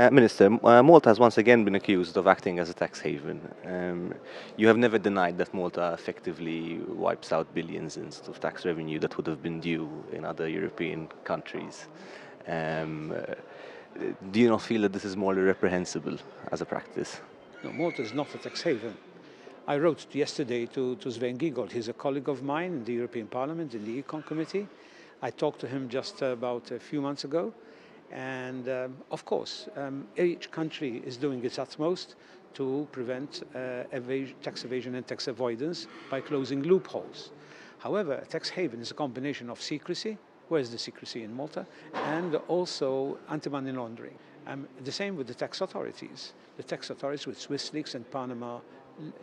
Minister, Malta has once again been accused of acting as a tax haven. You have never denied that Malta effectively wipes out billions in sort of tax revenue that would have been due in other European countries. Um, uh, do you not feel that this is morally reprehensible as a practice? No, Malta is not a tax haven. I wrote yesterday to Sven Giegold. He's a colleague of mine in the European Parliament, in the Econ Committee. I talked to him just about a few months ago. And of course, each country is doing its utmost to prevent tax evasion and tax avoidance by closing loopholes. However, a tax haven is a combination of secrecy, where's the secrecy in Malta, and also anti-money laundering. The same with the tax authorities. The tax authorities with Swiss leaks and Panama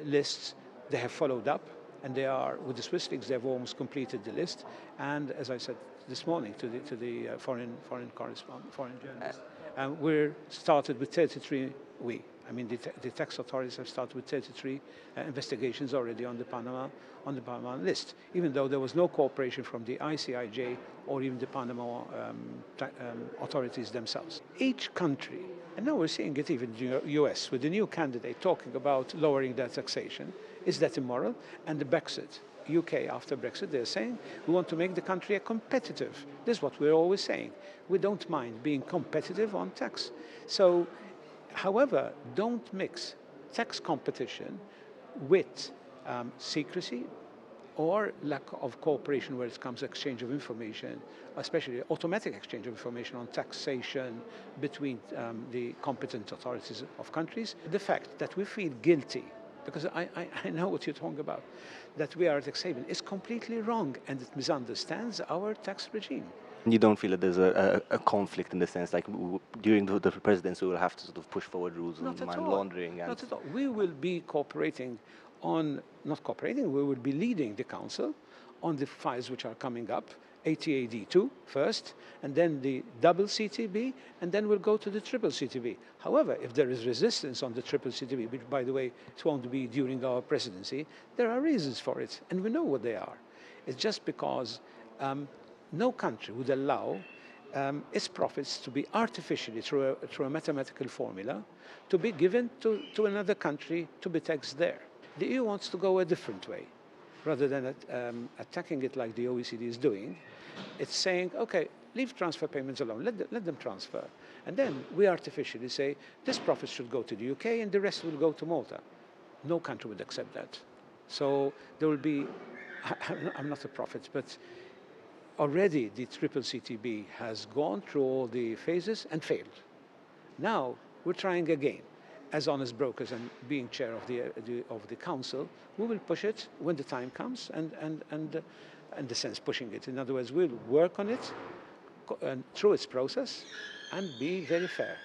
lists, they have followed up, and they are, with the Swiss leaks, they have almost completed the list. And as I said this morning to the foreign journalist, we're started with 33. The tax authorities have started with 33 investigations already on the Panama list, even though there was no cooperation from the ICIJ or even the Panama authorities themselves. Each country, and now we're seeing it even in the US with the new candidate talking about lowering their taxation. Is that immoral? And the Brexit. UK after Brexit, they're saying we want to make the country competitive. This is what we're always saying. We don't mind being competitive on tax. So, however, don't mix tax competition with secrecy or lack of cooperation where it comes to exchange of information, especially automatic exchange of information on taxation between the competent authorities of countries. The fact that we feel guilty, because I know what you're talking about, that we are a tax haven is completely wrong, and it misunderstands our tax regime. You don't feel that there's a conflict in the sense, like during the presidency, we will have to sort of push forward rules on money laundering? Not at all. We will be cooperating not cooperating, we will be leading the council on the files which are coming up, ATAD2 first, and then the double CTB, and then we'll go to the triple CTB. However, if there is resistance on the triple CTB, which, by the way, it won't be during our presidency, there are reasons for it, and we know what they are. It's just because no country would allow its profits to be artificially, through a mathematical formula, to be given to another country to be taxed there. The EU wants to go a different way. Rather than attacking it like the OECD is doing, it's saying, okay, leave transfer payments alone, let them transfer. And then we artificially say, this profit should go to the UK and the rest will go to Malta. No country would accept that. So there will be, I'm not a prophet, but already the triple CTB has gone through all the phases and failed. Now we're trying again. As honest brokers and being chair of the council, we will push it when the time comes, and in the sense pushing it. In other words, we'll work on it through its process and be very fair.